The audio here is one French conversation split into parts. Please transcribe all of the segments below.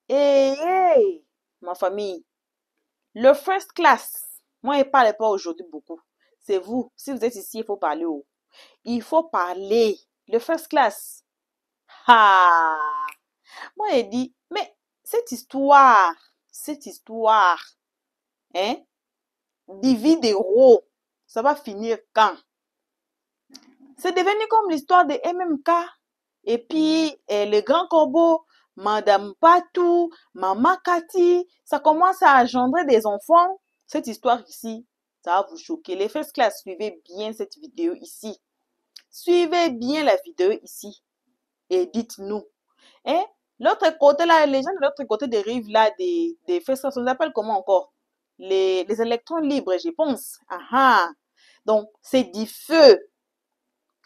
hey, ma famille. Le first class, moi, je ne parle pas aujourd'hui beaucoup. C'est vous. Si vous êtes ici, il faut parler. Il faut parler. Le first class. Ah! Moi, je dis, mais cette histoire, hein, divide héros, ça va finir quand? C'est devenu comme l'histoire de MMK. Et puis, le grand corbeau, Madame Patou, Maman Cathy, ça commence à engendrer des enfants. Cette histoire ici, ça va vous choquer. Les first class, suivez bien cette vidéo ici. Suivez bien la vidéo ici. Et dites-nous. Hein? L'autre côté là, les gens de l'autre côté des rives là, des first class, on les appelle comment encore? Les électrons libres, je pense. Ah. Donc, c'est du feu.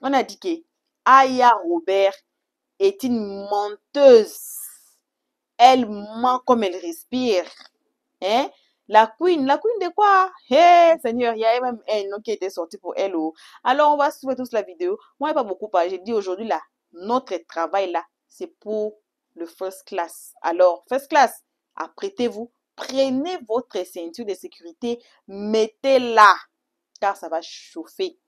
On a dit que Aya Robert est une menteuse. Elle ment comme elle respire. Hein? La queen de quoi? Hey, Seigneur, il y a même un nom qui était sorti pour elle. Alors, on va suivre tous la vidéo. Moi, je n'ai pas beaucoup parlé. J'ai dit aujourd'hui, là, notre travail, là, c'est pour le first class. Alors, first class, apprêtez-vous. Prenez votre ceinture de sécurité. Mettez-la. Car ça va chauffer.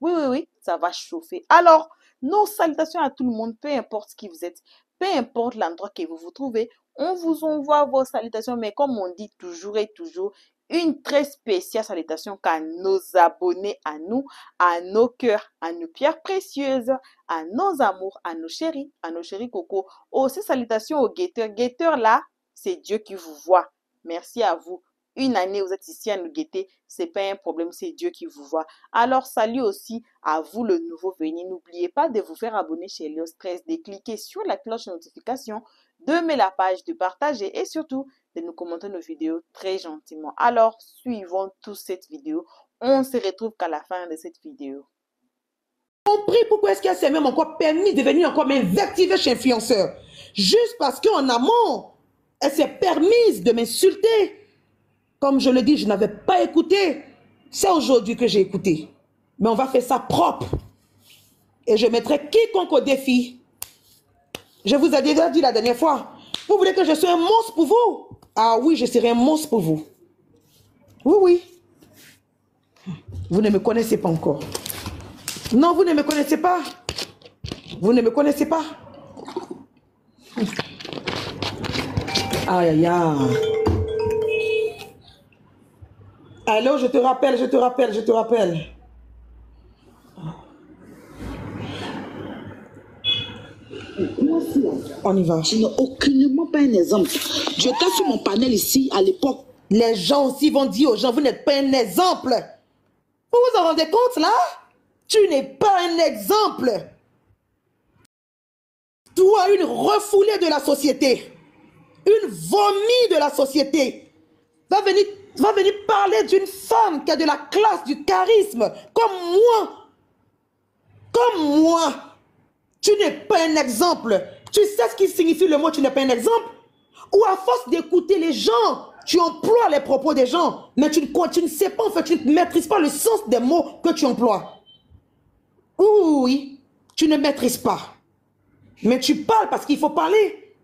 Oui, ça va chauffer. Alors, nos salutations à tout le monde, peu importe qui vous êtes, peu importe l'endroit que vous vous trouvez, on vous envoie vos salutations, mais comme on dit toujours et toujours, une très spéciale salutation qu'à nos abonnés, à nous, à nos cœurs, à nos pierres précieuses, à nos amours, à nos chéris coco. Aussi salutations aux guetteurs. Guetteurs là, c'est Dieu qui vous voit. Merci à vous. Une année, vous êtes ici à nous guetter, c'est pas un problème, c'est Dieu qui vous voit. Alors, salut aussi à vous, le nouveau venu. N'oubliez pas de vous faire abonner chez Elios 13, de cliquer sur la cloche de notification, de mettre la page, de partager et surtout de nous commenter nos vidéos très gentiment. Alors, suivons tous cette vidéo. On se retrouve qu'à la fin de cette vidéo. Compris pourquoi est-ce qu'elle s'est même encore permis de venir encore m'invectiver chez influenceur. Juste parce qu'en amont, elle s'est permise de m'insulter. Comme je le dis, je n'avais pas écouté. C'est aujourd'hui que j'ai écouté. Mais on va faire ça propre. Et je mettrai quiconque au défi. Je vous ai déjà dit la dernière fois. Vous voulez que je sois un monstre pour vous? Ah oui, je serai un monstre pour vous. Oui. Vous ne me connaissez pas encore. Non, vous ne me connaissez pas. Vous ne me connaissez pas. Aïe, aïe, aïe. Allô, je te rappelle. On y va. Tu n'es aucunement pas un exemple. Je t'ai sur mon panel ici à l'époque. Les gens aussi vont dire aux gens, vous n'êtes pas un exemple. Vous vous en rendez compte là? Tu n'es pas un exemple. Toi, une refoulée de la société. Une vomi de la société. Va venir parler d'une femme qui a de la classe, du charisme, comme moi. Comme moi. Tu n'es pas un exemple. Tu sais ce qui signifie le mot tu n'es pas un exemple? Ou à force d'écouter les gens, tu emploies les propos des gens, mais tu ne sais pas, en fait, tu ne maîtrises pas le sens des mots que tu emploies. Oui, tu ne maîtrises pas. Mais tu parles parce qu'il faut parler.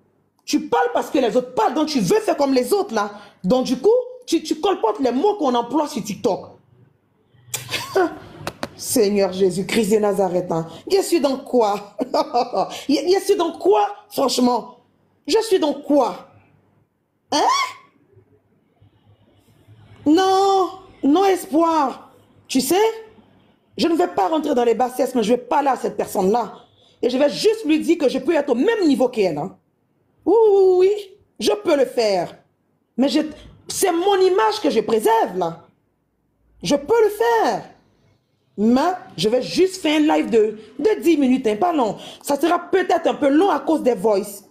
Tu parles parce que les autres parlent, donc tu veux faire comme les autres là. Donc du coup, tu colportes les mots qu'on emploie sur TikTok. Seigneur Jésus-Christ de Nazareth, hein. Je suis dans quoi? Je suis dans quoi, franchement? Je suis dans quoi? Hein? Non espoir. Tu sais, je ne vais pas rentrer dans les bassesses, mais je vais parler à cette personne-là. Et je vais juste lui dire que je peux être au même niveau qu'elle. Hein. Oui, je peux le faire. Mais c'est mon image que je préserve, là. Je peux le faire. Mais je vais juste faire un live de 10 minutes, hein, pas long. Ça sera peut-être un peu long à cause des voices.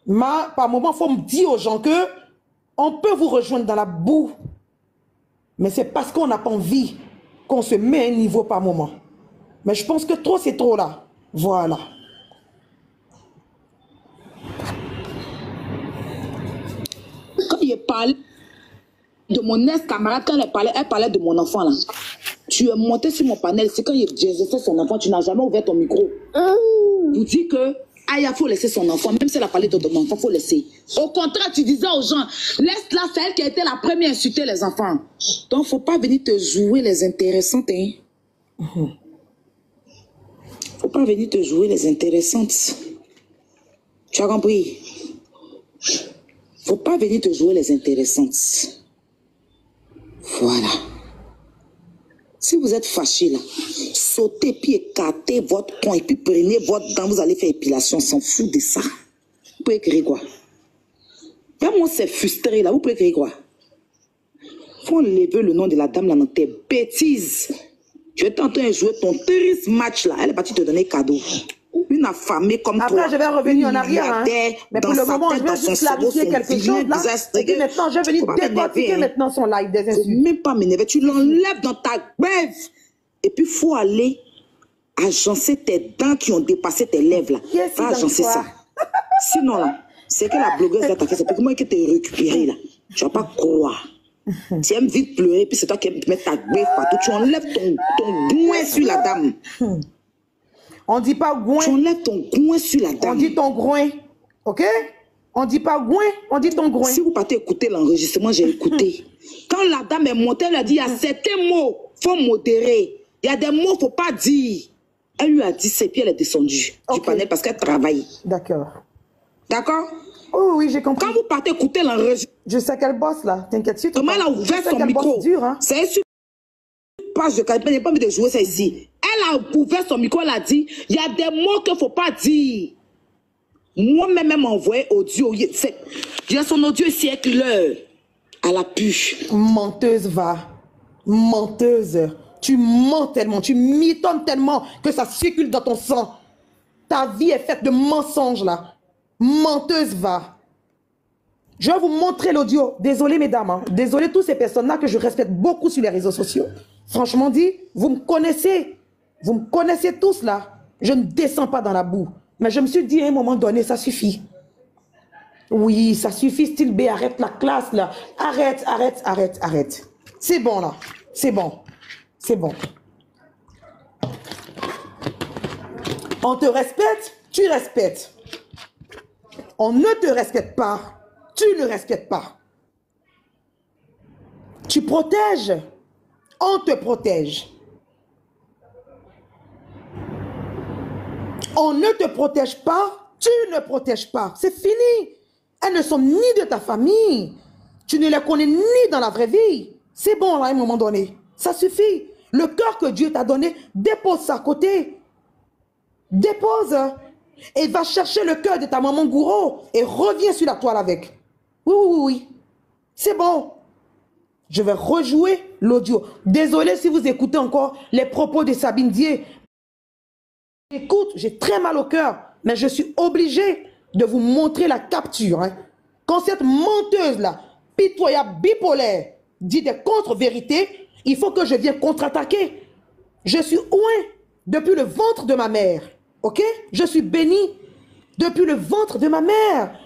Mais par moment, il faut me dire aux gens que on peut vous rejoindre dans la boue. Mais c'est parce qu'on n'a pas envie qu'on se met à un niveau par moment. Mais je pense que trop, c'est trop là. Voilà. Quand il parle de mon ex-camarade, quand elle parlait de mon enfant là. Tu es monté sur mon panel, c'est quand il fait son enfant, tu n'as jamais ouvert ton micro. Vous dites que Aya, il faut laisser son enfant. Même si elle a parlé de ton enfant, il faut laisser. Au contraire, tu disais aux gens, laisse-la, c'est elle qui a été la première à insulter les enfants. Donc, il ne faut pas venir te jouer les intéressantes. Hein. Faut pas venir te jouer les intéressantes. Tu as compris? Faut pas venir te jouer les intéressantes. Voilà. Si vous êtes fâché là, sautez puis écartez votre poing et puis prenez votre dent, vous allez faire épilation, on s'en fout de ça. Vous pouvez écrire quoi? Quand moi c'est frustré là, vous pouvez écrire quoi? Faut enlever le nom de la dame là dans tes bêtises. Tu es en train de jouer ton triste match là, elle est partie te donner cadeau. Une affamée comme après, toi. Après, je vais revenir en arrière. Hein. Mais pour le moment, je vais juste clarifier quelque chose là. Et puis maintenant, je vais venir décortiquer maintenant son live des insultes. Faut même pas m'énerver. Tu l'enlèves dans ta grève. Et puis, il faut aller agencer tes dents qui ont dépassé tes lèvres là. Va agencer ça. Sinon là, c'est que la blogueuse là t'a fait. C'est pour moi que t'es récupéré là. Tu vas pas croire. Tu aimes vite pleurer, puis c'est toi qui aimes mettre ta grève partout. Tu enlèves ton goin sur la dame. On dit pas groin. Tu enlèves ton groin sur la dame. On dit ton groin. Ok? On dit pas groin, on dit ton groin. Si vous partez écouter l'enregistrement, j'ai écouté. Quand la dame est montée, elle a dit, il y a certains mots, il faut modérer. Il y a des mots, il ne faut pas dire. Elle lui a dit, c'est puis elle est descendue du panel parce qu'elle travaille. D'accord. D'accord? Oh oui, j'ai compris. Quand vous partez écouter l'enregistrement. Je sais qu'elle bosse là, t'inquiète pas. Comment elle a ouvert son micro? Hein? C'est sur page de Calipé, n'est pas envie de jouer ça ici. Elle a ouvert son micro, elle a dit, il y a des mots qu'il ne faut pas dire. Moi-même, elle m'a envoyé audio. Il y a son audio ici avec l'heure. À la puce. Menteuse, va. Menteuse. Tu mens tellement, tu mitonnes tellement que ça circule dans ton sang. Ta vie est faite de mensonges là. Menteuse, va. Je vais vous montrer l'audio. Désolé mesdames. Hein. Désolé toutes ces personnes-là que je respecte beaucoup sur les réseaux sociaux. Franchement dit, vous me connaissez. Vous me connaissez tous là. Je ne descends pas dans la boue. Mais je me suis dit à un moment donné, ça suffit. Oui, ça suffit, style B, arrête la classe là. Arrête, arrête, arrête, arrête. C'est bon là. C'est bon. C'est bon. On te respecte, tu respectes. On ne te respecte pas, tu ne respectes pas. Tu protèges, on te protège. On ne te protège pas, tu ne protèges pas. C'est fini. Elles ne sont ni de ta famille. Tu ne les connais ni dans la vraie vie. C'est bon, là, à un moment donné. Ça suffit. Le cœur que Dieu t'a donné, dépose ça à côté. Dépose. Et va chercher le cœur de ta maman Gouraud et reviens sur la toile avec. Oui, oui, oui, oui. C'est bon. Je vais rejouer l'audio. Désolé si vous écoutez encore les propos de Sabine Dié. Écoute, j'ai très mal au cœur, mais je suis obligée de vous montrer la capture. Hein. Quand cette menteuse-là, pitoyable, bipolaire, dit des contre-vérités, il faut que je vienne contre-attaquer. Je suis oint depuis le ventre de ma mère. Ok? Je suis bénie depuis le ventre de ma mère.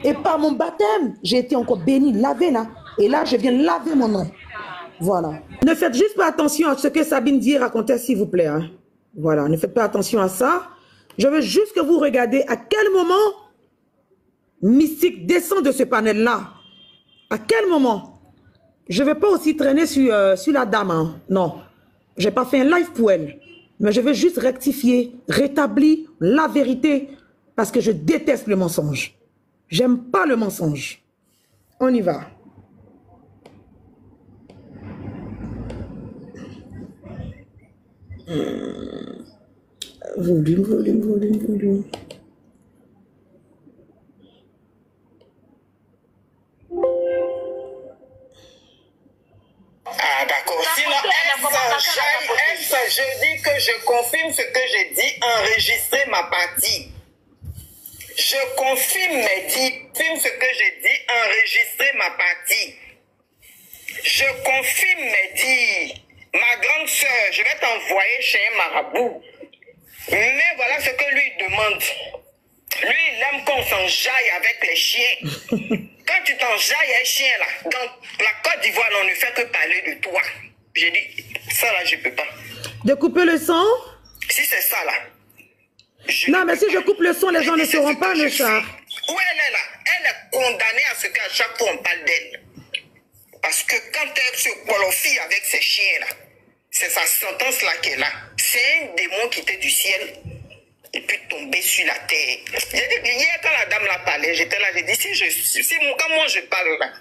Et par mon baptême, j'ai été encore bénie, lavée là. Et là, je viens laver mon nom. Voilà. Ne faites juste pas attention à ce que Sabine Dié racontait, s'il vous plaît. Hein. Voilà, ne faites pas attention à ça. Je veux juste que vous regardez à quel moment Mystique descend de ce panel-là. À quel moment? Je ne vais pas aussi traîner sur la dame. Hein. Non, je n'ai pas fait un live pour elle. Mais je veux juste rectifier, rétablir la vérité. Parce que je déteste le mensonge. J'aime pas le mensonge. On y va. Volume. Ah d'accord. Sinon, je dis que je confirme ce que j'ai dit, enregistrer ma partie. Je confirme mes dits, confirme ce que j'ai dit, enregistrer ma partie. Je confirme mes dits. Ma grande soeur, je vais t'envoyer chez un marabout. Mais voilà ce que lui demande. Lui, il aime qu'on s'enjaille avec les chiens. Quand tu t'enjailles un chien là, dans la Côte d'Ivoire, on ne fait que parler de toi. J'ai dit, ça là, je peux pas. De couper le sang? Si c'est ça là, Non, mais si je coupe le son, les gens ne sauront pas, le chat. Où elle est là? Elle est condamnée à ce qu'à chaque fois on parle d'elle. Parce que quand elle se qualifie avec ces chiens-là, c'est sa sentence-là qu'elle a. C'est un démon qui était du ciel et puis tombé sur la terre. J'ai dit, hier, quand la dame l'a parlé, j'étais là, j'ai dit, quand moi je parle là,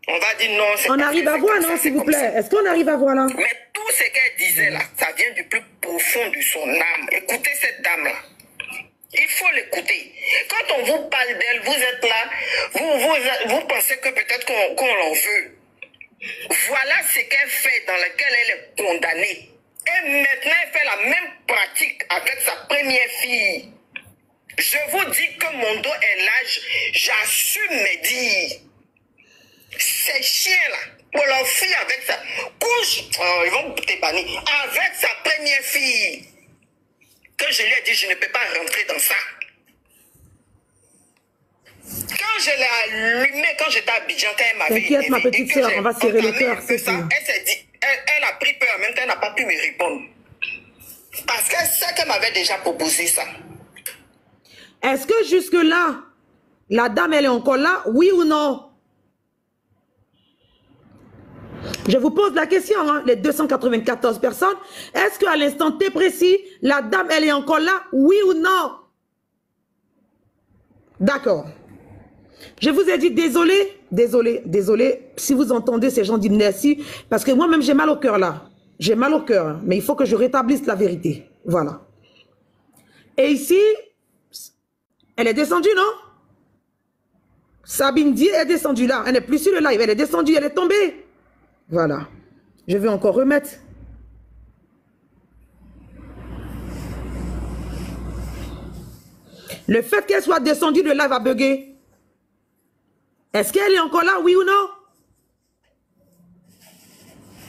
on va dire non. On arrive à voir, non, s'il vous plaît? Est-ce qu'on arrive à voir là? Mais tout ce qu'elle disait là, ça vient du plus profond de son âme. Écoutez cette dame-là. Il faut l'écouter. Quand on vous parle d'elle, vous êtes là, vous pensez que peut-être qu'on l'en veut. Voilà ce qu'elle fait dans lequel elle est condamnée. Et maintenant, elle fait la même pratique avec sa première fille. Je vous dis que mon dos est large, j'assume mes dires. Ces chiens-là, pour leur fille avec sa couche, ils vont te bannir, avec sa première fille. Que je lui ai dit, je ne peux pas rentrer dans ça. Quand je l'ai allumé, quand j'étais à Abidjan, quand elle m'avait T'inquiète, ma petite sœur, on va serrer le cœur, c'est tout. Elle s'est dit, elle a pris peur, en même temps, elle n'a pas pu me répondre. Parce qu'elle sait qu'elle m'avait déjà proposé ça. Est-ce que jusque-là, la dame, elle est encore là, oui ou non? Je vous pose la question, hein, les 294 personnes. Est-ce qu'à l'instant T précis, la dame, elle est encore là, oui ou non? D'accord. Je vous ai dit désolé, désolé, si vous entendez ces gens dire merci, parce que moi-même j'ai mal au cœur là. J'ai mal au cœur, hein, mais il faut que je rétablisse la vérité. Voilà. Et ici, elle est descendue, non? Sabine dit, elle est descendue là. Elle n'est plus sur le live, elle est descendue, elle est tombée. Voilà. Je vais encore remettre. Le fait qu'elle soit descendue, le live a bugué. Est-ce qu'elle est encore là, oui ou non?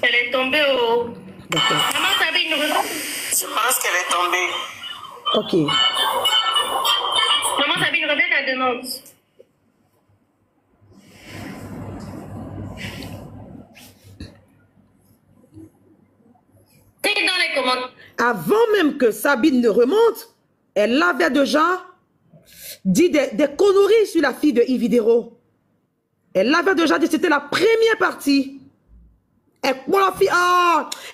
Elle est tombée au... D'accord. Maman Sabine, Je pense qu'elle est tombée. Ok. Maman Sabine, reviens ta demande. C'est dans les commentaires. Avant même que Sabine ne remonte, elle avait déjà dit des conneries sur la fille de Yves Dero. Elle l'avait déjà dit, c'était la première partie. Elle,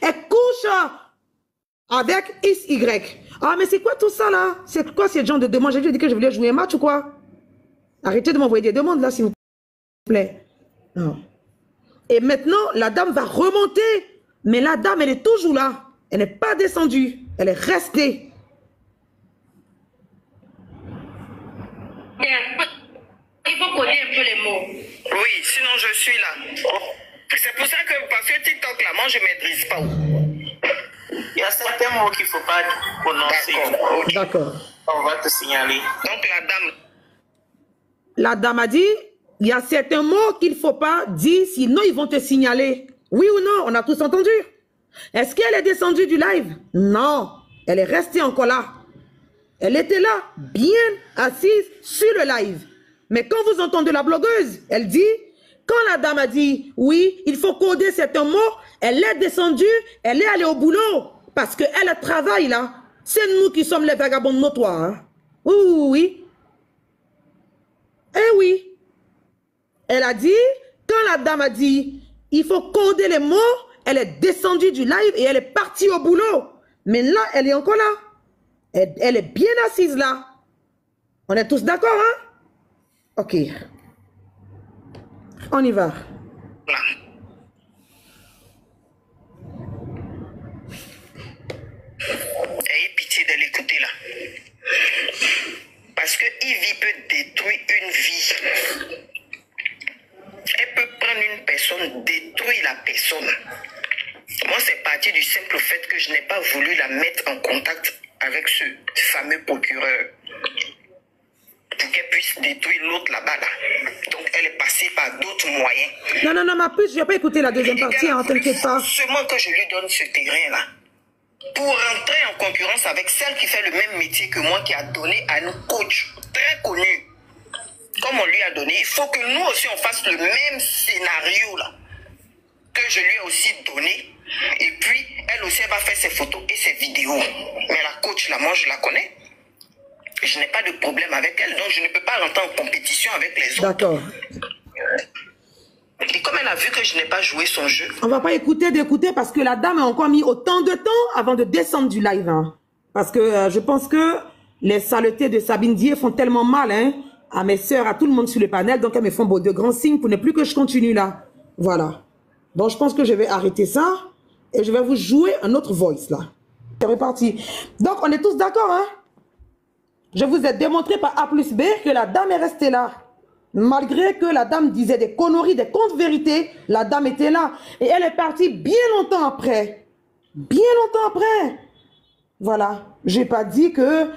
elle couche avec XY. Ah, mais c'est quoi tout ça là? C'est quoi ces gens de demandes? J'ai dit que je voulais jouer un match ou quoi? Arrêtez de m'envoyer des demandes là, s'il vous plaît. Non. Et maintenant, la dame va remonter. Mais la dame, elle est toujours là. Elle n'est pas descendue. Elle est restée. Il faut coller un peu les mots. Oui, sinon je suis là. C'est pour ça que, parce que TikTok, là, moi, je ne maîtrise pas. Il y a certains mots qu'il ne faut pas prononcer. D'accord. On va te signaler. Donc, la dame... La dame a dit, il y a certains mots qu'il ne faut pas dire, sinon ils vont te signaler. Oui ou non? On a tous entendu. Est-ce qu'elle est descendue du live? Non. Elle est restée encore là. Elle était là, bien assise sur le live. Mais quand vous entendez la blogueuse, elle dit, quand la dame a dit, oui, il faut coder certains mots, elle est descendue, elle est allée au boulot. Parce qu'elle travaille là. C'est nous qui sommes les vagabonds notoires. Hein? Oui, oui, oui. Eh oui. Elle a dit, quand la dame a dit, il faut coder les mots, elle est descendue du live et elle est partie au boulot. Mais là, elle est encore là. Elle est bien assise là. On est tous d'accord, hein? Ok. On y va. Ayez pitié de l'écouter là. Parce que Ivy peut détruire une vie. Elle peut prendre une personne, détruire la personne. Moi, c'est parti du simple fait que je n'ai pas voulu la mettre en contact avec ce fameux procureur pour qu'elle puisse détruire l'autre là-bas. Là. Donc, elle est passée par d'autres moyens. Non, non, non, ma puce, je vais pas écouter la deuxième partie, hein, t'inquiète pas. Seulement que je lui donne ce terrain-là pour rentrer en concurrence avec celle qui fait le même métier que moi, qui a donné à nous coach très connus. Comme on lui a donné, il faut que nous aussi on fasse le même scénario là que je lui ai aussi donné. Et puis, elle aussi, elle va faire ses photos et ses vidéos. Mais la coach là, moi je la connais. Je n'ai pas de problème avec elle, donc je ne peux pas rentrer en compétition avec les autres. D'accord. Et comme elle a vu que je n'ai pas joué son jeu. On va pas d'écouter parce que la dame a encore mis autant de temps avant de descendre du live. Hein. Parce que je pense que les saletés de Sabine Dié font tellement mal hein, à mes sœurs, à tout le monde sur le panel. Donc elles me font de grands signes pour ne plus que je continue là. Voilà. Donc je pense que je vais arrêter ça. Et je vais vous jouer un autre voice là. C'est reparti. Donc on est tous d'accord hein. Je vous ai démontré par A plus B que la dame est restée là. Malgré que la dame disait des conneries, des contres-vérités, la dame était là. Et elle est partie bien longtemps après. Bien longtemps après. Voilà. J'ai pas dit que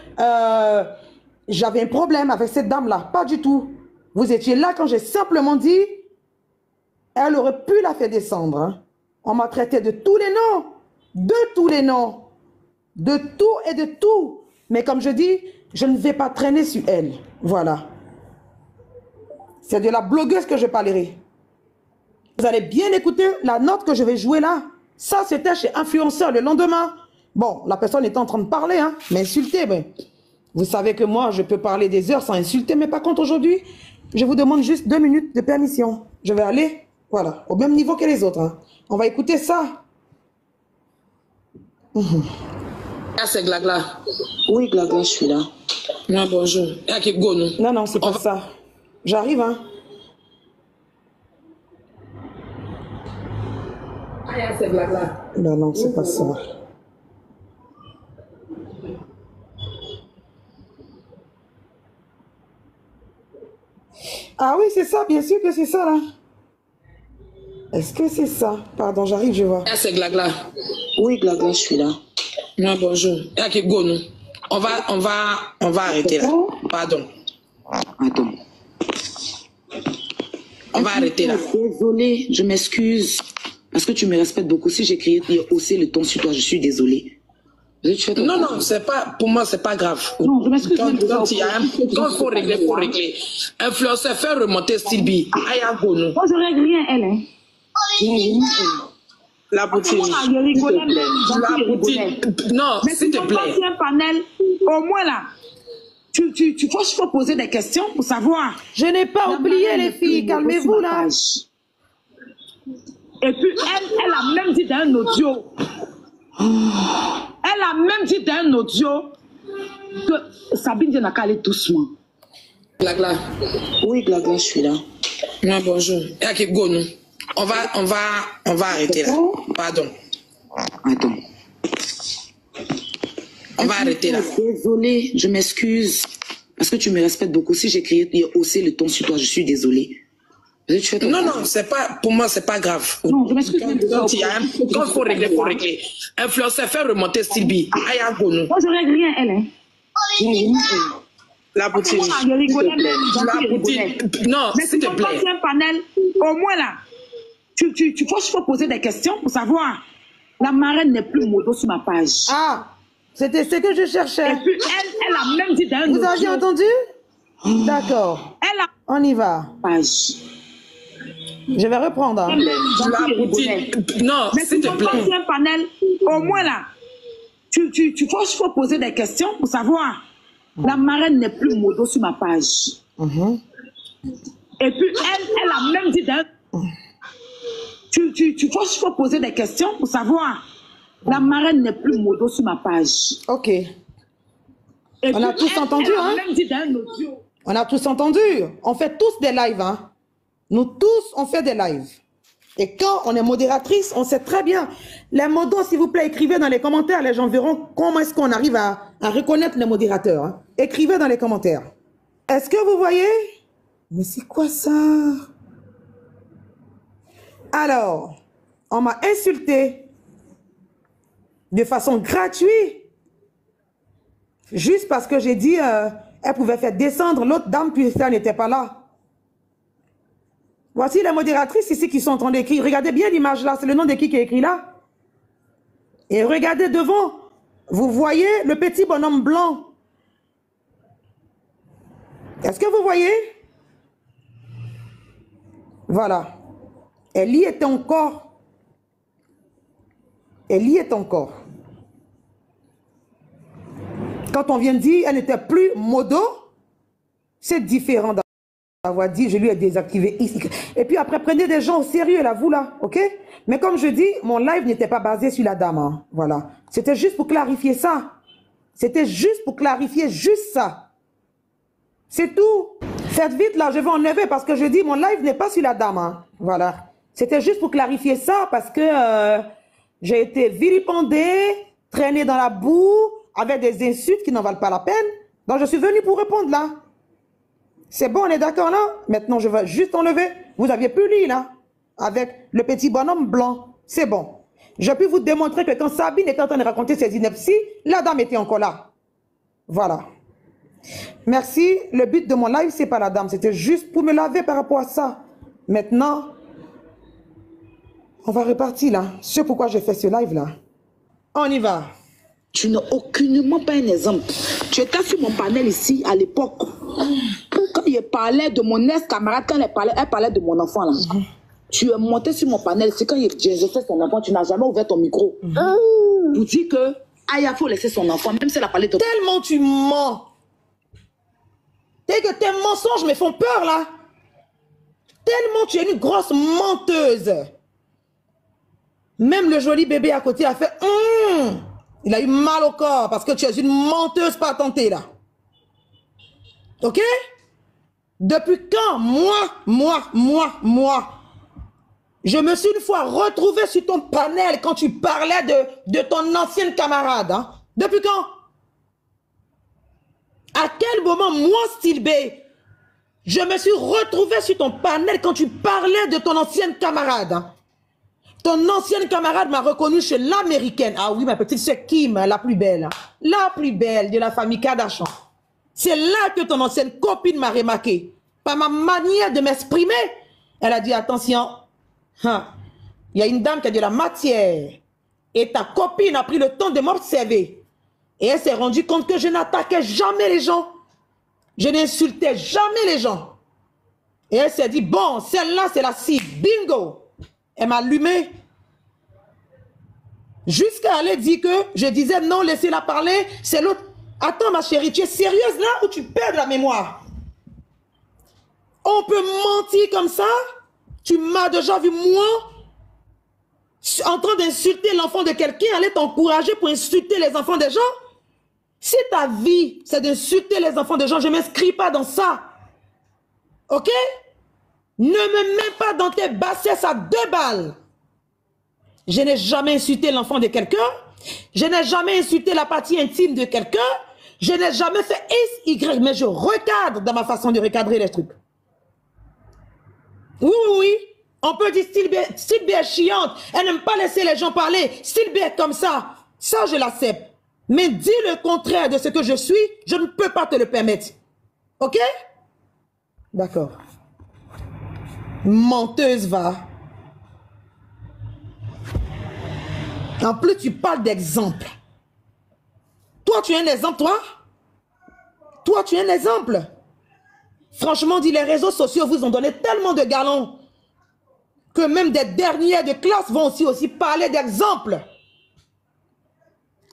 j'avais un problème avec cette dame-là. Pas du tout. Vous étiez là quand j'ai simplement dit elle aurait pu la faire descendre. Hein. On m'a traité de tous les noms. De tous les noms. De tout et de tout. Mais comme je dis, je ne vais pas traîner sur elle. Voilà. C'est de la blogueuse que je parlerai. Vous allez bien écouter la note que je vais jouer là. Ça, c'était chez Influenceur le lendemain. Bon, la personne était en train de parler, hein, m'insulter. Mais vous savez que moi, je peux parler des heures sans insulter. Mais par contre, aujourd'hui, je vous demande juste 2 minutes de permission. Je vais aller, voilà, au même niveau que les autres. Hein. On va écouter ça. Ah, c'est Glagla. Oui, Glagla, je suis là. Non, bonjour. Non, non, c'est pas ça. J'arrive, hein. Ah, c'est Glagla. Non, non, c'est pas ça. Ah oui, c'est ça, bien sûr que c'est ça, là. Est-ce que c'est ça? Pardon, j'arrive, je vois. Ah, c'est Glagla. Oui, Glagla, je suis là. Non, bonjour. On va arrêter là. Pardon. Attends. On va arrêter là. Désolée, je m'excuse. Parce que tu me respectes beaucoup. Si j'ai crié hausser le ton sur toi, je suis désolée. Non, non, c'est pas, pour moi, c'est pas grave. Non, je m'excuse. Quand il faut régler, il faut régler. Influenceur, faire remonter Sylvie. Aya Gono. Moi, je règle rien, elle, hein. La poutine. La poutine. Non, s'il te plaît. Un panel, au moins là. Tu faut poser des questions pour savoir. Je n'ai pas oublié, les filles. Calmez-vous, là. Et puis, elle a même dit dans un audio. Elle a même dit dans un audio que Sabine n'a qu'à aller doucement. Glagla. Oui, Glagla, je suis là. Non, bonjour. On va arrêter là. Pardon. Attends. On va arrêter là. Désolée, je m'excuse. Parce que tu me respectes beaucoup. Si j'ai crié hausser le ton sur toi, je suis désolée. Non, non, c'est pas, pour moi, c'est pas grave. Non, je m'excuse. Quand il faut régler, il faut régler. Influenceur, faire remonter Sylvie. Aya Gono. Moi, je règle rien, elle, hein. La poutine. La poutine. Non, s'il te plaît. Un panel, au moins là. Faut poser des questions pour savoir. La marraine n'est plus modo sur ma page. Ah, c'était ce que je cherchais. Et puis, elle a même dit dans un Vous aviez entendu? D'accord. Elle a On y va. page. Je vais reprendre. Hein. La poutine. Non, s'il te plaît. Un panel, au moins là. Faut poser des questions pour savoir. La marraine n'est plus modo sur ma page. Et puis, elle a même dit dans... faut poser des questions pour savoir. La marraine n'est plus modo sur ma page. Ok. Et on a tous entendu, hein? Même dit dans un audio. On a tous entendu. On fait tous des lives, hein? Nous tous, on fait des lives. Et quand on est modératrice, on sait très bien. Les modos, s'il vous plaît, écrivez dans les commentaires. Les gens verront comment est-ce qu'on arrive à reconnaître les modérateurs. Hein. Écrivez dans les commentaires. Est-ce que vous voyez? Mais c'est quoi ça? Alors, on m'a insulté de façon gratuite. Juste parce que j'ai dit elle pouvait faire descendre l'autre dame puisque elle n'était pas là. Voici les modératrices ici qui sont en train d'écrire. Regardez bien l'image là. C'est le nom de qui est écrit là. Et regardez devant. Vous voyez le petit bonhomme blanc. Est-ce que vous voyez? Voilà. Elle y est encore. Elle y est encore. Quand on vient de dire, elle n'était plus modo, c'est différent d'avoir dit, je lui ai désactivé ici. Et puis après, prenez des gens au sérieux, là, vous là, ok? Mais comme je dis, mon live n'était pas basé sur la dame, hein, voilà. C'était juste pour clarifier ça. C'était juste pour clarifier juste ça. C'est tout. Faites vite là, je vais enlever parce que je dis, mon live n'est pas sur la dame, hein, voilà. C'était juste pour clarifier ça parce que j'ai été vilipendée, traînée dans la boue, avec des insultes qui n'en valent pas la peine. Donc je suis venue pour répondre là. C'est bon, on est d'accord là? Maintenant, je vais juste enlever. Vous aviez plus lu là, avec le petit bonhomme blanc. C'est bon. Je peux vous démontrer que quand Sabine était en train de raconter ses inepties, la dame était encore là. Voilà. Merci. Le but de mon live, c'est pas la dame. C'était juste pour me laver par rapport à ça. Maintenant, on va repartir là. C'est pourquoi j'ai fait ce live là. On y va. Tu n'es aucunement pas un exemple. Tu étais sur mon panel ici à l'époque. Quand il parlait de mon ex-camarade, quand elle parlait de mon enfant là. Tu es monté sur mon panel, c'est quand j'ai fait son enfant, tu n'as jamais ouvert ton micro. Pour dire que Aya, faut laisser son enfant, même si elle a parlé de... Tellement tu mens. Dès que tes mensonges me font peur là. Tellement tu es une grosse menteuse. Même le joli bébé à côté a fait il a eu mal au corps parce que tu es une menteuse patentée là. Ok? Depuis quand moi, je me suis une fois retrouvée sur ton panel quand tu parlais de ton ancienne camarade. Hein? Depuis quand? À quel moment, moi, Style B, je me suis retrouvée sur ton panel quand tu parlais de ton ancienne camarade? Hein? Ton ancienne camarade m'a reconnue chez l'américaine. Ah oui, ma petite sœur Kim, la plus belle. Hein? La plus belle de la famille Kardashian. C'est là que ton ancienne copine m'a remarqué. Par ma manière de m'exprimer. Elle a dit, attention, il y a une dame qui a de la matière. Et ta copine a pris le temps de m'observer. Et elle s'est rendue compte que je n'attaquais jamais les gens. Je n'insultais jamais les gens. Et elle s'est dit, bon, celle-là, c'est la cible. Bingo. Elle m'a allumé. Jusqu'à aller dire que je disais, non, laissez-la parler. C'est l'autre. Attends, ma chérie, tu es sérieuse là ou tu perds la mémoire? On peut mentir comme ça? Tu m'as déjà vu, moi, en train d'insulter l'enfant de quelqu'un, aller t'encourager pour insulter les enfants des gens? Si ta vie, c'est d'insulter les enfants des gens, je ne m'inscris pas dans ça. Ok? Ne me mets pas dans tes bassesses à 2 balles. Je n'ai jamais insulté l'enfant de quelqu'un. Je n'ai jamais insulté la partie intime de quelqu'un. Je n'ai jamais fait X, Y, mais je recadre dans ma façon de recadrer les trucs. Oui. On peut dire Style B est chiante. Elle n'aime pas laisser les gens parler. Style B est comme ça. Ça, je l'accepte. Mais dis le contraire de ce que je suis, je ne peux pas te le permettre. Ok? D'accord. Menteuse, va. En plus, tu parles d'exemple. Toi, tu es un exemple, toi? Toi, tu es un exemple. Franchement, dit, les réseaux sociaux vous ont donné tellement de galons que même des dernières de classe vont aussi parler d'exemple.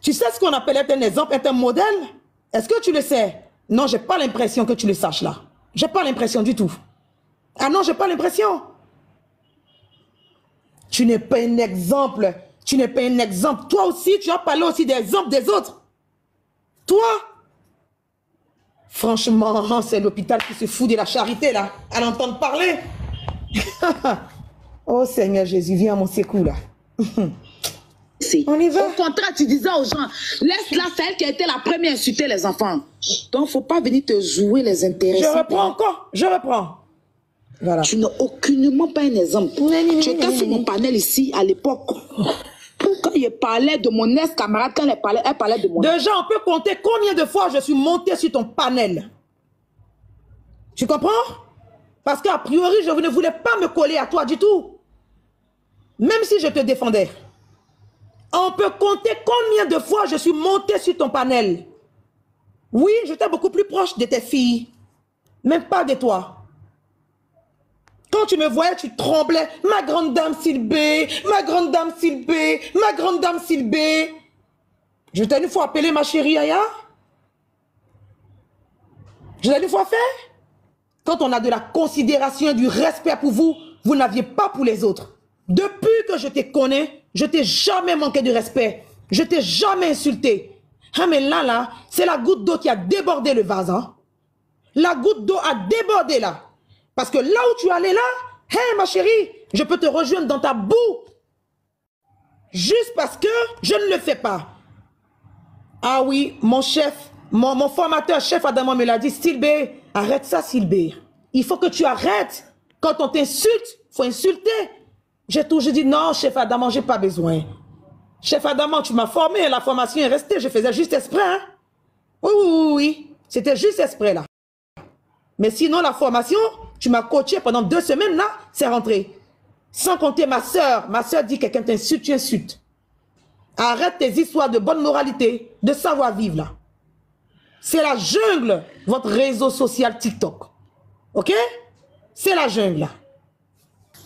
Tu sais ce qu'on appelle être un exemple, être un modèle? Est-ce que tu le sais? Non, j'ai pas l'impression que tu le saches là. J'ai pas l'impression du tout. Ah non, j'ai pas l'impression. Tu n'es pas un exemple. Tu n'es pas un exemple. Toi aussi, tu as parlé aussi des exemples des autres. Toi, franchement, c'est l'hôpital qui se fout de la charité là, à l'entendre parler. Oh Seigneur Jésus, viens à mon secours là. On y va. Au contraire, tu disais aux gens, laisse-la, c'est elle qui a été la première à insulter les enfants. Donc, il ne faut pas venir te jouer les intérêts. Je reprends encore, je reprends. Voilà. Tu n'es aucunement pas un exemple. Tu étais sur mon panel ici à l'époque. Quand il parlait de mon ex-camarade, quand elle parlait de mon... Déjà, on peut compter combien de fois je suis montée sur ton panel. Tu comprends? Parce qu'a priori, je ne voulais pas me coller à toi du tout. Même si je te défendais. On peut compter combien de fois je suis montée sur ton panel. Oui, j'étais beaucoup plus proche de tes filles. Même pas de toi. Quand tu me voyais, tu tremblais. Ma grande dame Sylbé, ma grande dame Sylbé, ma grande dame Sylbé. Je t'ai une fois appelé ma chérie Aya. Je l'ai une fois fait. Quand on a de la considération et du respect pour vous, vous n'aviez pas pour les autres. Depuis que je te connais, je t'ai jamais manqué de respect. Je t'ai jamais insulté. Ah mais là, c'est la goutte d'eau qui a débordé le vase. Hein? La goutte d'eau a débordé là. Parce que là où tu allais là, hé ma chérie, je peux te rejoindre dans ta boue. Juste parce que je ne le fais pas. Ah oui, mon chef, mon formateur, chef Adama me l'a dit, Sylbé, arrête ça Sylbé. Il faut que tu arrêtes. Quand on t'insulte, il faut insulter. J'ai toujours dit, non, chef Adama, je n'ai pas besoin. Chef Adama, tu m'as formé, la formation est restée, je faisais juste exprès. Hein? Oui. C'était juste exprès là. Mais sinon, la formation, tu m'as coaché pendant 2 semaines là, c'est rentré. Sans compter ma soeur dit quelqu'un t'insulte, tu insultes. Arrête tes histoires de bonne moralité, de savoir-vivre là. C'est la jungle, votre réseau social TikTok. Ok? C'est la jungle là.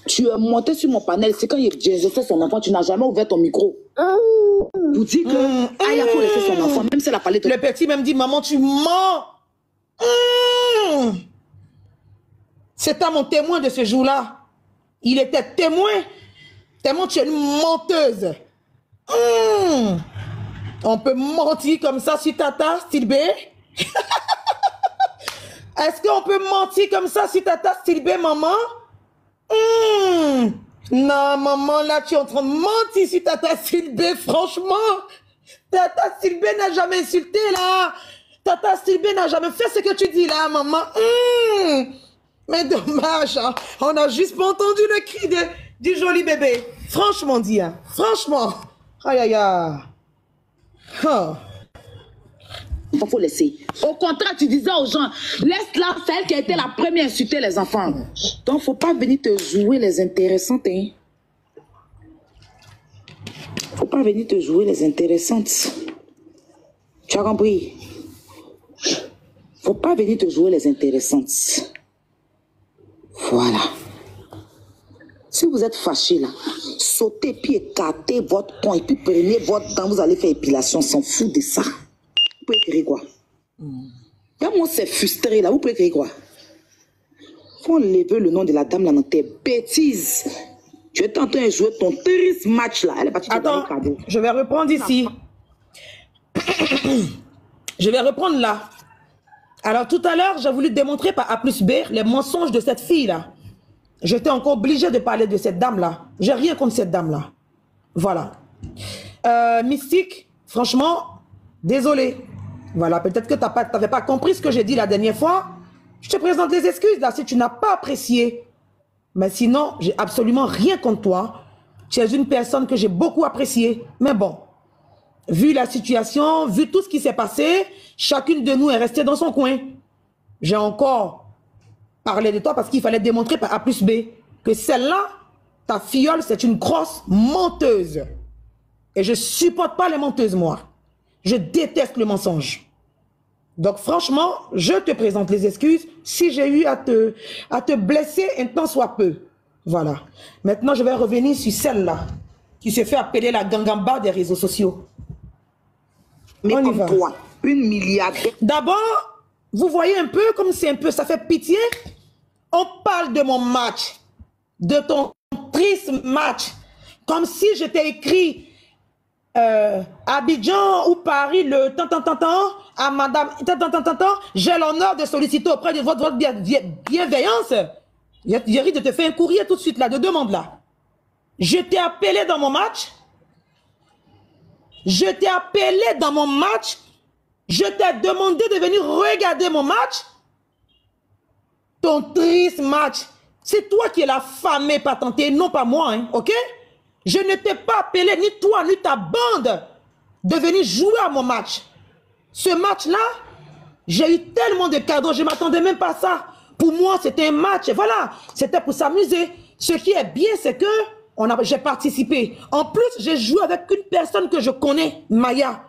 Tu es monté sur mon panel, c'est quand j'ai gesté son enfant, tu n'as jamais ouvert ton micro. Vous dites que Aya faut laisser son enfant, même si elle a parlé de... Le petit même dit, maman, tu mens. C'était mon témoin de ce jour-là. Il était témoin. Tellement tu es une menteuse. On peut mentir comme ça sur Tata, style B. Est-ce qu'on peut mentir comme ça sur Tata, style B, maman? Non, maman, là, tu es en train de mentir sur Tata, style B, franchement. Tata, style B n'a jamais insulté, là. Tata, style B n'a jamais fait ce que tu dis, là, maman. Mais dommage, hein. On a juste pas entendu le cri du joli bébé. Franchement dit, hein. Franchement. Aïe, aïe, aïe. Oh. Il faut laisser. Au contraire, tu disais aux gens, laisse-la, c'est elle qui a été la première à insulter les enfants. Donc, faut pas venir te jouer les intéressantes, hein. Faut pas venir te jouer les intéressantes. Tu as compris? Faut pas venir te jouer les intéressantes. Voilà. Si vous êtes fâché là, sautez puis écartez votre poing et puis prenez votre temps, vous allez faire épilation, s'en fout de ça. Vous pouvez écrire quoi? Là, moi, c'est frustré là, vous pouvez écrire quoi? Faut enlever le nom de la dame là dans tes bêtises. Tu es en train de jouer ton triste match là. Elle est partie. Attends, je vais reprendre ici. Je vais reprendre là. Alors tout à l'heure, j'ai voulu démontrer par A plus B les mensonges de cette fille-là. J'étais encore obligé de parler de cette dame-là. J'ai rien contre cette dame-là. Voilà. Mystique, franchement, désolé. Voilà, peut-être que tu n'avais pas compris ce que j'ai dit la dernière fois. Je te présente les excuses là si tu n'as pas apprécié. Mais sinon, j'ai absolument rien contre toi. Tu es une personne que j'ai beaucoup appréciée. Mais bon. Vu la situation, vu tout ce qui s'est passé, chacune de nous est restée dans son coin. J'ai encore parlé de toi parce qu'il fallait démontrer par A plus B que celle-là, ta filleule, c'est une grosse menteuse. Et je ne supporte pas les menteuses, moi. Je déteste le mensonge. Donc franchement, je te présente les excuses si j'ai eu à te blesser un tant soit peu. Voilà. Maintenant, je vais revenir sur celle-là qui se fait appeler la gangamba des réseaux sociaux. Mais comme toi, une milliardaire. D'abord, vous voyez un peu comme c'est un peu, ça fait pitié. On parle de mon match, de ton triste match, comme si je t'ai écrit Abidjan ou Paris le à madame j'ai l'honneur de solliciter auprès de votre bienveillance. J'ai ri de te faire un courrier tout de suite là, de demande là. Je t'ai appelé dans mon match. Je t'ai appelé dans mon match. Je t'ai demandé de venir regarder mon match. Ton triste match. C'est toi qui es la famée patentée, non pas moi, hein, ok? Je ne t'ai pas appelé, ni toi, ni ta bande, de venir jouer à mon match. Ce match-là, j'ai eu tellement de cadeaux, je ne m'attendais même pas à ça. Pour moi, c'était un match, voilà, c'était pour s'amuser. Ce qui est bien, c'est que j'ai participé. En plus, j'ai joué avec une personne que je connais, Maya.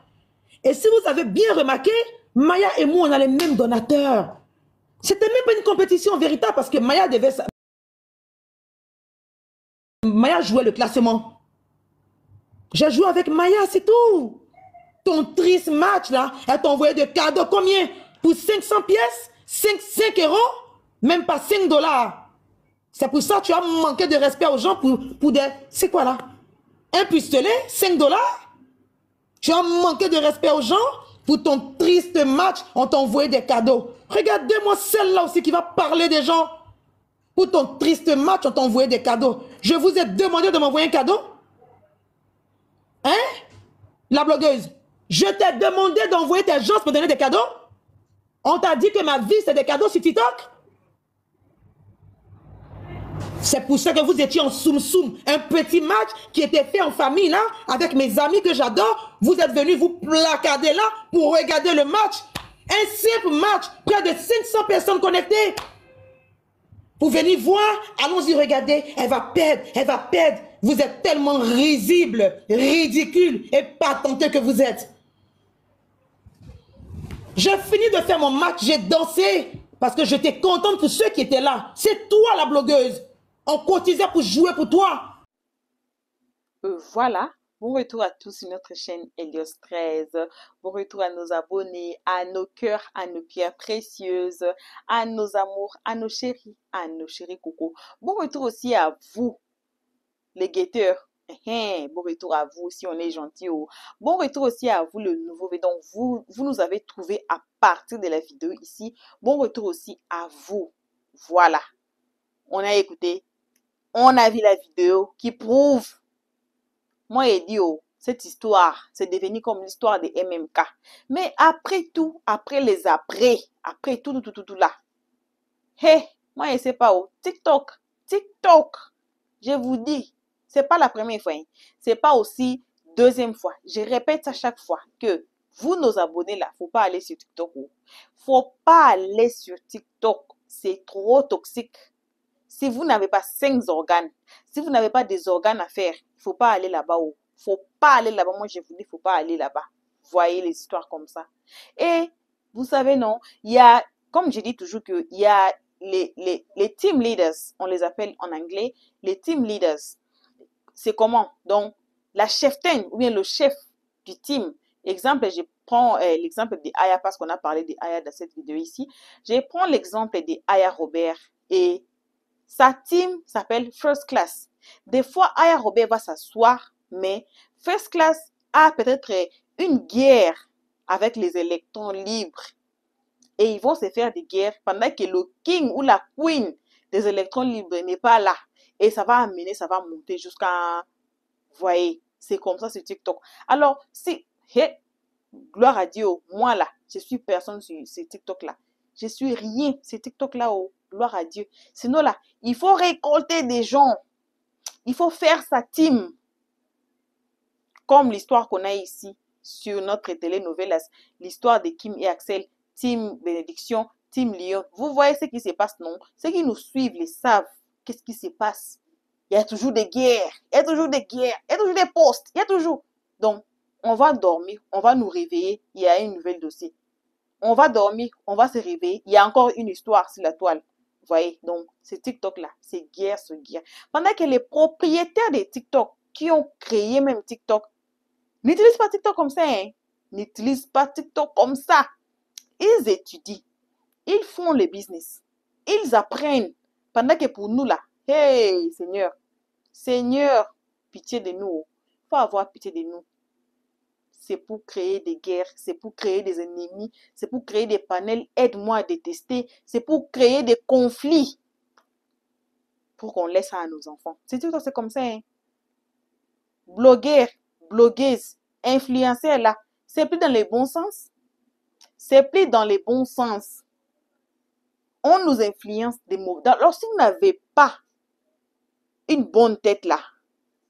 Et si vous avez bien remarqué, Maya et moi, on a les mêmes donateurs. C'était même pas une compétition véritable parce que Maya jouait le classement. J'ai joué avec Maya, c'est tout. Ton triste match là, elle t'a envoyé de cadeaux combien? Pour 500 pièces? 5 euros, même pas 5 dollars. C'est pour ça que tu as manqué de respect aux gens pour des... C'est quoi là? Un pistolet, 5 dollars? Tu as manqué de respect aux gens pour ton triste match, on t'a envoyé des cadeaux. Regardez-moi celle-là aussi qui va parler des gens. Pour ton triste match, on t'a envoyé des cadeaux. Je vous ai demandé de m'envoyer un cadeau? Hein? La blogueuse, je t'ai demandé d'envoyer tes gens pour me donner des cadeaux? On t'a dit que ma vie, c'est des cadeaux sur TikTok? C'est pour ça que vous étiez en soum-soum. Un petit match qui était fait en famille, là, avec mes amis que j'adore. Vous êtes venus vous placarder là pour regarder le match. Un simple match. Près de 500 personnes connectées. Vous venez voir, allons-y regarder. Elle va perdre, elle va perdre. Vous êtes tellement risible, ridicule et patenteux que vous êtes. J'ai fini de faire mon match, j'ai dansé. Parce que j'étais contente pour ceux qui étaient là. C'est toi la blogueuse. On cotisait pour jouer pour toi. Voilà. Bon retour à tous sur notre chaîne Helios 13. Bon retour à nos abonnés, à nos cœurs, à nos pierres précieuses, à nos amours, à nos chéris coco. Bon retour aussi à vous, les guetteurs. Bon retour à vous si on est gentil. Bon retour aussi à vous, le nouveau. Donc, vous nous avez trouvé à partir de la vidéo ici. Bon retour aussi à vous. Voilà. On a écouté. On a vu la vidéo qui prouve. Moi, j'ai dit, cette histoire, c'est devenu comme l'histoire des MMK. Mais après tout, après tout là. Moi, je sais pas TikTok, je vous dis, c'est pas la première fois. C'est pas aussi deuxième fois. Je répète à chaque fois que vous, nos abonnés là, faut pas aller sur TikTok. Faut pas aller sur TikTok. C'est trop toxique. Si vous n'avez pas 5 organes, si vous n'avez pas des organes à faire, il ne faut pas aller là-bas. Faut pas aller là-bas. Moi, je vous dis, il ne faut pas aller là-bas. Voyez les histoires comme ça. Et vous savez, non, il y a, comme je dis toujours, qu'il y a les team leaders, on les appelle en anglais, les team leaders. C'est comment? Donc, la cheftaine ou bien le chef du team. Exemple, je prends l'exemple de Aya parce qu'on a parlé de Aya dans cette vidéo ici. Je prends l'exemple de Aya Robert et sa team s'appelle First Class. Des fois, Aya Robert va s'asseoir, mais First Class a peut-être une guerre avec les électrons libres. Et ils vont se faire des guerres pendant que le king ou la queen des électrons libres n'est pas là. Et ça va amener, ça va monter jusqu'à... Voyez, c'est comme ça sur TikTok. Alors, si... gloire à Dieu, moi là, je suis personne sur TikTok là. Je suis rien, c'est TikTok là, gloire à Dieu. Sinon là, il faut récolter des gens. Il faut faire sa team. Comme l'histoire qu'on a ici sur notre télénovelas, l'histoire de Kim et Axel, team Bénédiction, team Lyon. Vous voyez ce qui se passe, non? Ceux qui nous suivent, les savent. Qu'est-ce qui se passe? Il y a toujours des guerres, il y a toujours des guerres, il y a toujours des postes, il y a toujours. Donc, on va dormir, on va nous réveiller, il y a une nouvelle dossier. On va dormir, on va se réveiller, il y a encore une histoire sur la toile. Vous voyez, donc, c'est TikTok-là, c'est guerre sur guerre. Pendant que les propriétaires des TikTok, qui ont créé même TikTok, n'utilisent pas TikTok comme ça, hein. N'utilisent pas TikTok comme ça. Ils étudient, ils font le business, ils apprennent. Pendant que pour nous, là, hey, Seigneur, pitié de nous. Il faut avoir pitié de nous. C'est pour créer des guerres, c'est pour créer des ennemis, c'est pour créer des panels, aide-moi à détester, c'est pour créer des conflits. Pour qu'on laisse ça à nos enfants. C'est comme ça, hein. Blogueurs, blogueuses, influenceurs, là, c'est plus dans les bons sens. C'est plus dans les bons sens. On nous influence des mots. Alors, si vous n'avez pas une bonne tête là,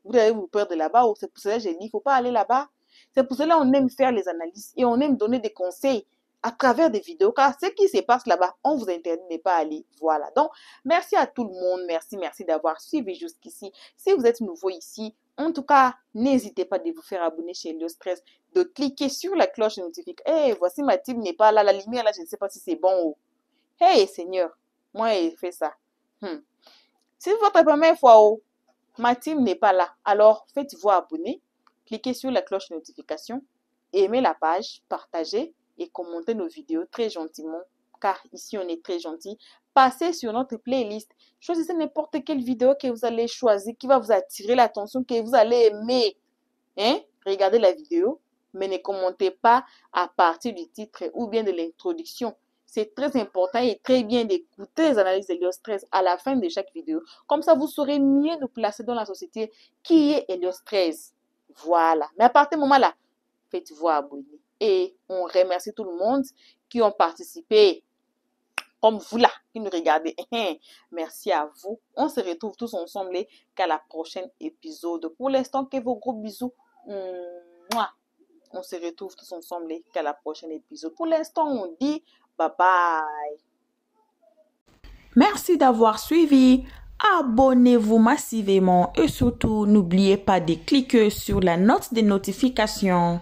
vous allez vous perdre là-bas. C'est pour cela que j'ai dit, il ne faut pas aller là-bas. C'est pour cela qu'on aime faire les analyses et on aime donner des conseils à travers des vidéos. Car ce qui se passe là-bas, on vous interdit de ne pas aller. Voilà. Donc, merci à tout le monde. Merci d'avoir suivi jusqu'ici. Si vous êtes nouveau ici, en tout cas, n'hésitez pas de vous faire abonner chez Helios 13, de cliquer sur la cloche notification. Hey, voici ma team n'est pas là. La lumière là, je ne sais pas si c'est bon. Hey, Seigneur, moi, j'ai fait ça. C'est votre première fois, ma team n'est pas là. Alors, faites-vous abonner, cliquez sur la cloche notification, aimez la page, partagez et commentez nos vidéos très gentiment. car ici on est très gentil, passez sur notre playlist. Choisissez n'importe quelle vidéo que vous allez choisir, qui va vous attirer l'attention, que vous allez aimer. Hein? Regardez la vidéo, mais ne commentez pas à partir du titre ou bien de l'introduction. C'est très important et très bien d'écouter les analyses d'Elios 13 à la fin de chaque vidéo. Comme ça, vous saurez mieux nous placer dans la société qui est Elios 13. Voilà. Mais à partir de ce moment-là, faites-vous abonner. Et on remercie tout le monde qui ont participé, comme vous là, qui nous regardez. Merci à vous. On se retrouve tous ensemble qu'à la prochaine épisode. Pour l'instant, que vos gros bisous. On se retrouve tous ensemble qu'à la prochaine épisode. Pour l'instant, on dit bye bye. Merci d'avoir suivi. Abonnez-vous massivement et surtout, n'oubliez pas de cliquer sur la note de notification.